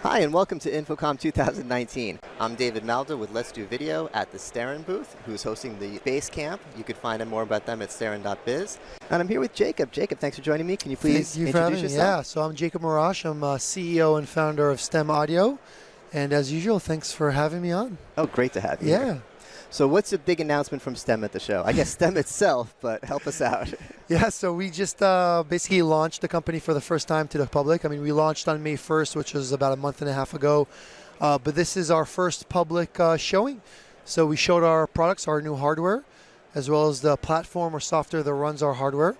Hi, and welcome to InfoComm 2019. I'm David Malda with Let's Do Video at the Starin booth, who's hosting the base camp. You could find out more about them at starin.biz. And I'm here with Jacob. Jacob, thanks for joining me. Can you please introduce yourself? Yeah, so I'm Jacob Marash. I'm CEO and founder of STEM Audio. And as usual, thanks for having me on. Oh, great to have you Yeah. here. So what's the big announcement from STEM at the show? I guess STEM itself, but help us out. Yeah, so we just basically launched the company for the first time to the public. I mean, we launched on May 1st, which was about a month and a half ago. But this is our first public showing. So we showed our products, our new hardware, as well as the platform or software that runs our hardware.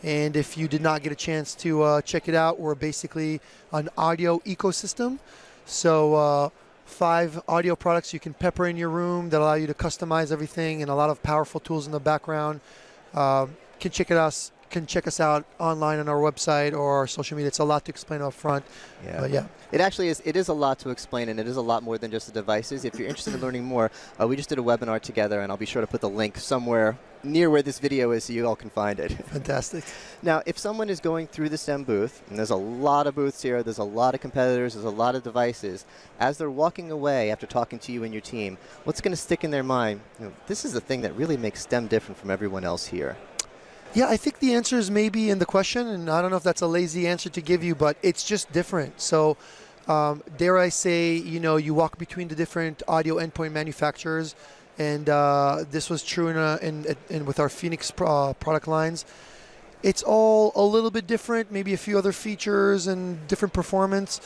And if you did not get a chance to check it out, we're basically an audio ecosystem. So 5 audio products you can pepper in your room that allow you to customize everything, and a lot of powerful tools in the background. Can check us out online on our website or our social media. It's a lot to explain up front. Yeah. But yeah. It actually is. It is a lot to explain, and it is a lot more than just the devices. If you're interested in learning more, we just did a webinar together, and I'll be sure to put the link somewhere near where this video is so you all can find it. Fantastic. Now, if someone is going through the STEM booth, and there's a lot of booths here, there's a lot of competitors, there's a lot of devices, as they're walking away after talking to you and your team, what's going to stick in their mind? You know, this is the thing that really makes STEM different from everyone else here. Yeah, I think the answer is maybe in the question, and I don't know if that's a lazy answer to give you, but it's just different. So dare I say, you walk between the different audio endpoint manufacturers, and this was true in with our Phoenix product lines. It's all a little bit different, maybe a few other features and different performance,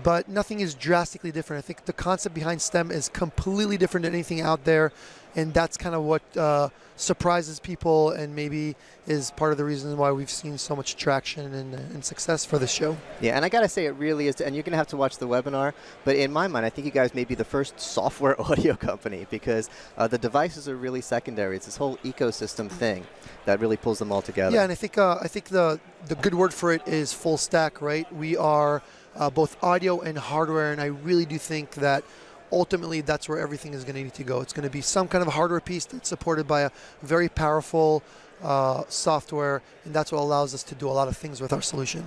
but nothing is drastically different. I think the concept behind STEM is completely different than anything out there, and that's kind of what surprises people and maybe is part of the reason why we've seen so much traction and success for the show. Yeah, and I got to say it really is, and you're going to have to watch the webinar, but in my mind, I think you guys may be the first software audio company because the devices are really secondary. It's this whole ecosystem thing that really pulls them all together. Yeah, and I think the good word for it is full stack, right? We are both audio and hardware, and I really do think that ultimately that's where everything is going to need to go. It's going to be some kind of hardware piece that's supported by a very powerful software, and that's what allows us to do a lot of things with our solution.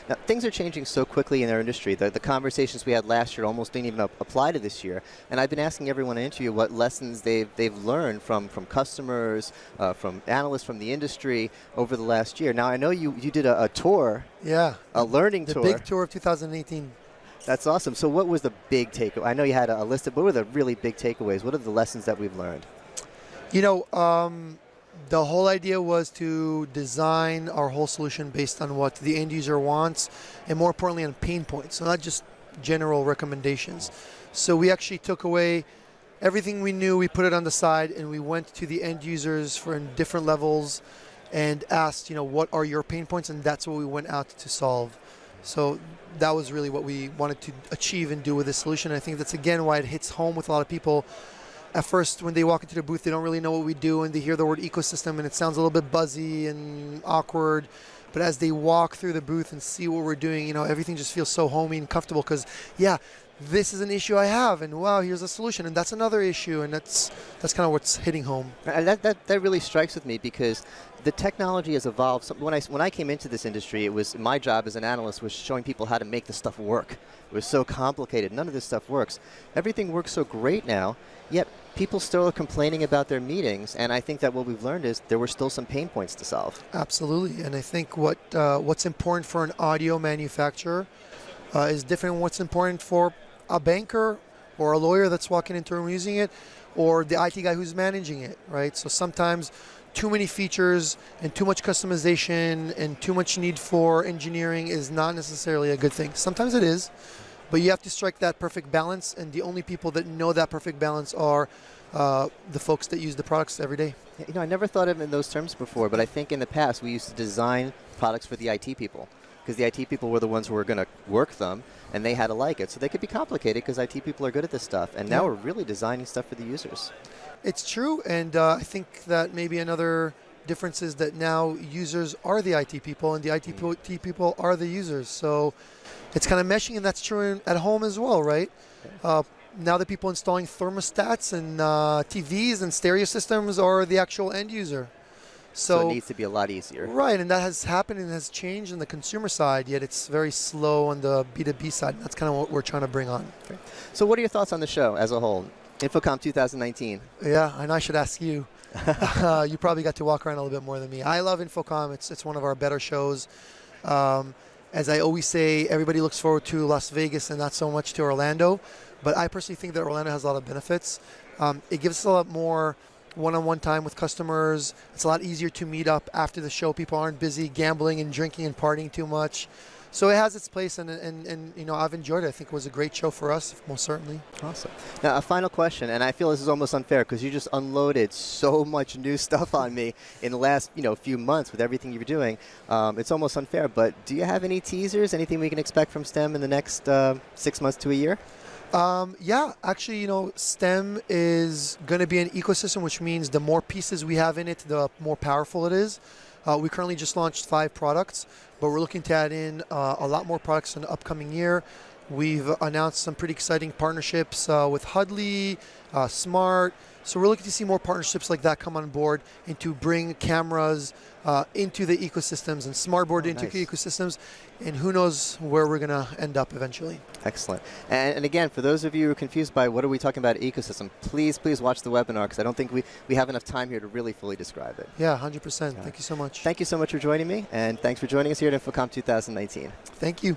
Now, things are changing so quickly in our industry. The conversations we had last year almost didn't even apply to this year. And I've been asking everyone in interview what lessons they've learned from customers, from analysts from the industry over the last year. Now, I know you did a tour, a learning tour. The big tour of 2018. That's awesome. So what was the big takeaway? I know you had a list of, what were the really big takeaways? What are the lessons that we've learned? The whole idea was to design our whole solution based on what the end user wants, and more importantly on pain points, so not just general recommendations. So we actually took away everything we knew, we put it on the side, and we went to the end users for different levels and asked, what are your pain points, and that's what we went out to solve. So that was really what we wanted to achieve and do with this solution. I think that's, again, why it hits home with a lot of people. At first, when they walk into the booth, they don't really know what we do, and they hear the word ecosystem, and it sounds a little bit buzzy and awkward. But as they walk through the booth and see what we're doing, everything just feels so homey and comfortable because, yeah, this is an issue I have, and wow, here's a solution, and that's another issue, and that's kind of what's hitting home. That really strikes with me because the technology has evolved. So when I came into this industry, it was my job as an analyst was showing people how to make the stuff work. It was so complicated. None of this stuff works. Everything works so great now, yet people still are complaining about their meetings, and I think that what we've learned is there were still some pain points to solve. Absolutely, and I think what's important for an audio manufacturer is different than what's important for a banker or a lawyer that's walking into a room using it, or the IT guy who's managing it, right? So sometimes too many features and too much customization and too much need for engineering is not necessarily a good thing. Sometimes it is, but you have to strike that perfect balance, and the only people that know that perfect balance are the folks that use the products every day. I never thought of it in those terms before, but I think in the past we used to design products for the IT people, because the IT people were the ones who were going to work them, and they had to like it. So they could be complicated because IT people are good at this stuff, and now we're really designing stuff for the users. It's true, and I think that maybe another difference is that now users are the IT people, and the IT people are the users. So it's kind of meshing, and that's true at home as well, right? Now the people installing thermostats and TVs and stereo systems are the actual end user. So it needs to be a lot easier. Right, and that has happened and has changed on the consumer side, yet it's very slow on the B2B side. And that's kind of what we're trying to bring on. Okay. So what are your thoughts on the show as a whole? InfoComm 2019. Yeah, and I should ask you. You probably got to walk around a little bit more than me. I love InfoComm. It's one of our better shows. As I always say, everybody looks forward to Las Vegas and not so much to Orlando. But I personally think that Orlando has a lot of benefits. It gives us a lot more one-on-one time with customers. It's a lot easier to meet up after the show. People aren't busy gambling and drinking and partying too much. So it has its place, and you know, I've enjoyed it. I think it was a great show for us, most certainly. Awesome. Now, a final question, and I feel this is almost unfair because you just unloaded so much new stuff on me in the last few months with everything you were doing. It's almost unfair, but do you have any teasers, anything we can expect from STEM in the next 6 months to a year? Yeah, actually, STEM is going to be an ecosystem, which means the more pieces we have in it, the more powerful it is. We currently just launched 5 products, but we're looking to add in a lot more products in the upcoming year. We've announced some pretty exciting partnerships with Hudley, Smart. So we're looking to see more partnerships like that come on board and to bring cameras into the ecosystems and smartboard into ecosystems. And who knows where we're going to end up eventually. Excellent. And again, for those of you who are confused by what are we talking about ecosystem, please watch the webinar because I don't think we have enough time here to really fully describe it. Yeah, 100%. Thank you so much. Thank you so much for joining me, and thanks for joining us here at InfoComm 2019. Thank you.